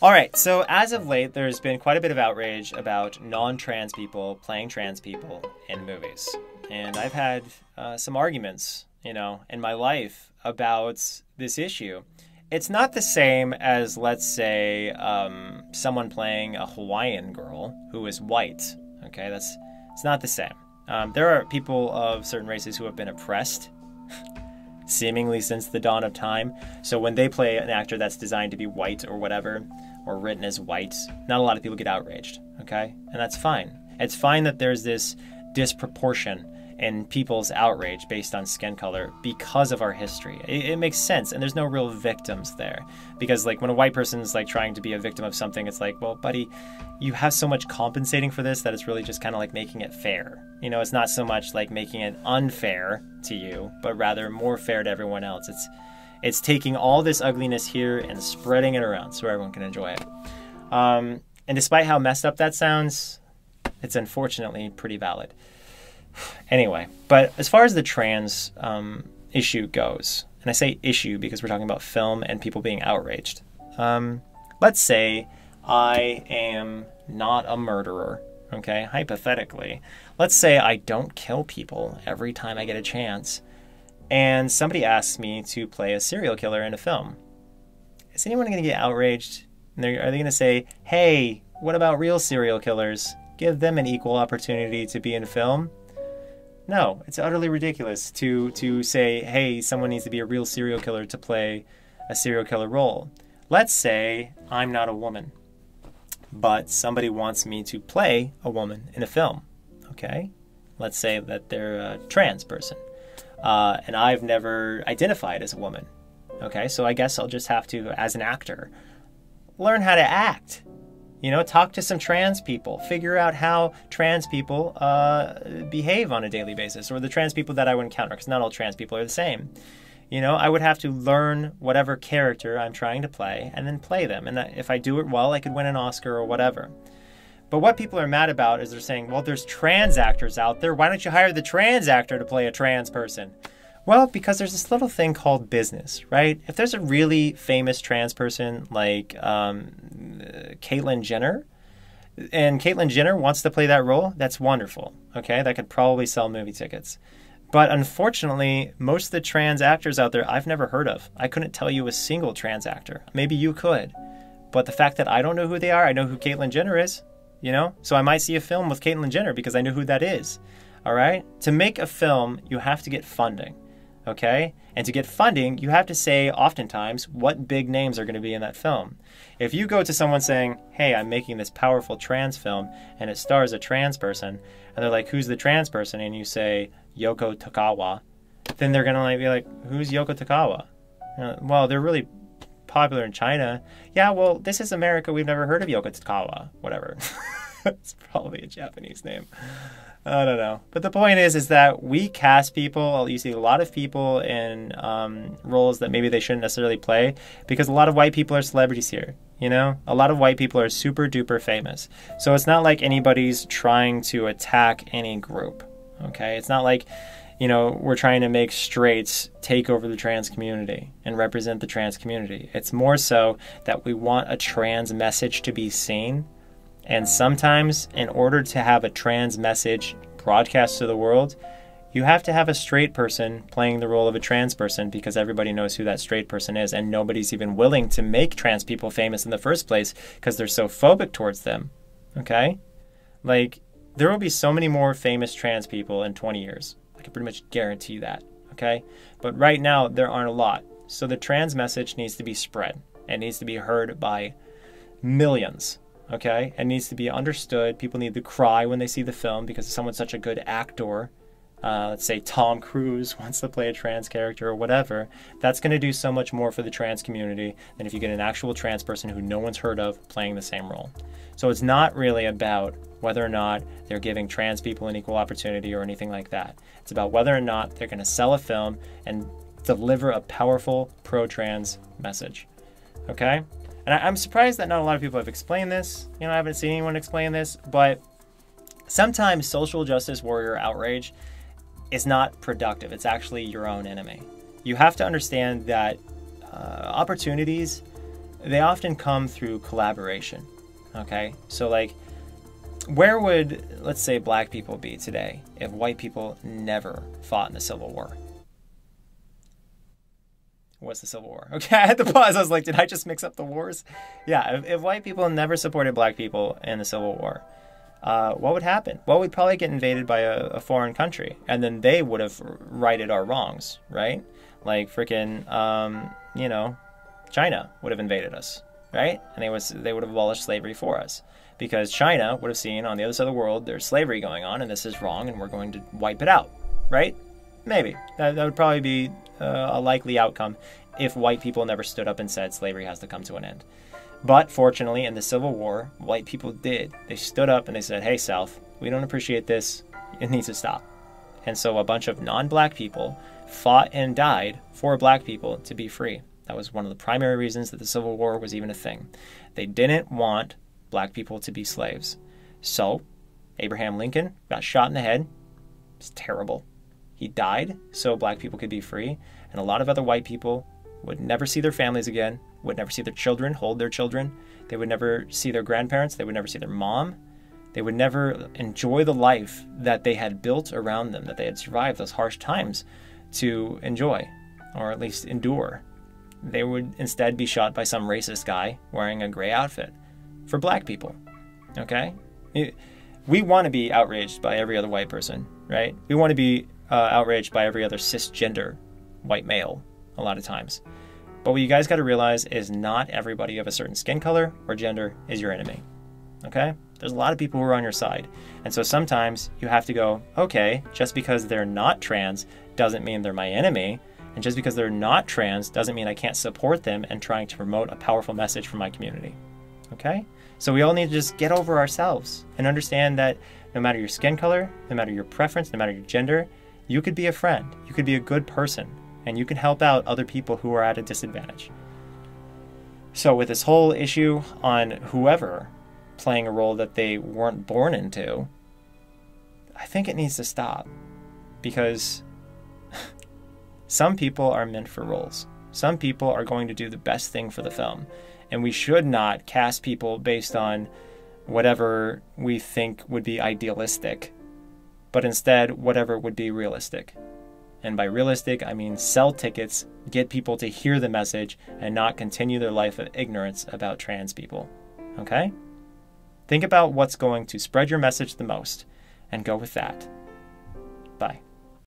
All right, so as of late, there's been quite a bit of outrage about non-trans people playing trans people in movies. And I've had some arguments, in my life about this issue. It's not the same as, let's say, someone playing a Hawaiian girl who is white. Okay, it's not the same. There are people of certain races who have been oppressed seemingly since the dawn of time. So when they play an actor that's designed to be white or whatever, or written as white, not a lot of people get outraged, okay? And that's fine. It's fine that there's this disproportion in people's outrage based on skin color because of our history. It makes sense, and there's no real victims there. Because when a white person's trying to be a victim of something, it's like, well, buddy, you have so much compensating for this that it's really just kind of making it fair. It's not so much making it unfair to you, but rather more fair to everyone else. It's taking all this ugliness here and spreading it around so everyone can enjoy it. And despite how messed up that sounds, it's unfortunately pretty valid. Anyway, but as far as the trans issue goes, and I say issue because we're talking about film and people being outraged. Let's say I am not a murderer, okay, hypothetically. Let's say I don't kill people every time I get a chance. And somebody asks me to play a serial killer in a film. Is anyone going to get outraged? Are they going to say, hey, what about real serial killers? Give them an equal opportunity to be in film? No, it's utterly ridiculous to say, hey, someone needs to be a real serial killer to play a serial killer role. Let's say I'm not a woman, but somebody wants me to play a woman in a film, okay? Let's say that they're a trans person. And I've never identified as a woman. Okay, so I guess I'll just have to, as an actor, learn how to act. Talk to some trans people, figure out how trans people behave on a daily basis, or the trans people that I would encounter, because not all trans people are the same. I would have to learn whatever character I'm trying to play and then play them. And if I do it well, I could win an Oscar or whatever. But what people are mad about is they're saying, well, there's trans actors out there. Why don't you hire the trans actor to play a trans person? Well, because there's this little thing called business, right? If there's a really famous trans person like Caitlyn Jenner, and Caitlyn Jenner wants to play that role, that's wonderful, okay? That could probably sell movie tickets. But unfortunately, most of the trans actors out there I've never heard of. I couldn't tell you a single trans actor. Maybe you could. But the fact that I don't know who they are, I know who Caitlyn Jenner is. So I might see a film with Caitlyn Jenner because I know who that is. All right? To make a film, you have to get funding. Okay? And to get funding, you have to say oftentimes what big names are going to be in that film. If you go to someone saying, hey, I'm making this powerful trans film and it stars a trans person, and they're like, who's the trans person? And you say Yoko Takawa, then they're going to be like, who's Yoko Takawa? Well, they're really popular in China. Yeah, well, this is America. We've never heard of Yoko Takawa. Whatever. It's probably a Japanese name. I don't know. But the point is that we cast people. You see a lot of people in roles that maybe they shouldn't necessarily play because a lot of white people are celebrities here. A lot of white people are super duper famous. So it's not like anybody's trying to attack any group. Okay? It's not like we're trying to make straights take over the trans community and represent the trans community. It's more so that we want a trans message to be seen. And sometimes, in order to have a trans message broadcast to the world, you have to have a straight person playing the role of a trans person because everybody knows who that straight person is. And nobody's even willing to make trans people famous in the first place because they're so phobic towards them. Okay? There will be so many more famous trans people in 20 years. I can pretty much guarantee that, okay? But right now, there aren't a lot. So the trans message needs to be spread. It needs to be heard by millions, okay? It needs to be understood. People need to cry when they see the film because someone's such a good actor. Let's say Tom Cruise wants to play a trans character or whatever. That's going to do so much more for the trans community than if you get an actual trans person who no one's heard of playing the same role. So it's not really about whether or not they're giving trans people an equal opportunity or anything like that. It's about whether or not they're going to sell a film and deliver a powerful pro-trans message. Okay? And I'm surprised that not a lot of people have explained this. I haven't seen anyone explain this, but sometimes social justice warrior outrage is not productive. It's actually your own enemy. You have to understand that opportunities they often come through collaboration. Okay? So, like, where would, let's say, black people be today if white people never fought in the Civil War? What's the Civil War? Okay, I had to pause. I was like, did I just mix up the wars? Yeah, if white people never supported black people in the Civil War, what would happen? Well, we'd probably get invaded by a foreign country, and then they would have righted our wrongs, right? Like freaking, China would have invaded us, right? And they would have abolished slavery for us, because China would have seen on the other side of the world there's slavery going on, and this is wrong, and we're going to wipe it out, right? Maybe. That would probably be a likely outcome if white people never stood up and said slavery has to come to an end. But fortunately, in the Civil War, white people did. They stood up and they said, hey, South, we don't appreciate this. It needs to stop. And so a bunch of non-black people fought and died for black people to be free. That was one of the primary reasons that the Civil War was even a thing. They didn't want black people to be slaves. So Abraham Lincoln got shot in the head. It's terrible. He died so black people could be free. And a lot of other white people would never see their families again, would never see their children, hold their children. They would never see their grandparents. They would never see their mom. They would never enjoy the life that they had built around them, that they had survived those harsh times to enjoy, or at least endure. They would instead be shot by some racist guy wearing a gray outfit. For black people, okay? We want to be outraged by every other white person, right? We want to be outraged by every other cisgender white male a lot of times. But what you guys got to realize is not everybody of a certain skin color or gender is your enemy, okay? There's a lot of people who are on your side. And so sometimes you have to go, okay, just because they're not trans doesn't mean they're my enemy. And just because they're not trans doesn't mean I can't support them and trying to promote a powerful message for my community, okay? So we all need to just get over ourselves and understand that no matter your skin color, no matter your preference, no matter your gender, you could be a friend, you could be a good person, and you can help out other people who are at a disadvantage. So with this whole issue on whoever playing a role that they weren't born into, I think it needs to stop, because some people are meant for roles. Some people are going to do the best thing for the film, and we should not cast people based on whatever we think would be idealistic, but instead whatever would be realistic. And by realistic, I mean sell tickets, get people to hear the message, and not continue their life of ignorance about trans people. Okay? Think about what's going to spread your message the most, and go with that. Bye.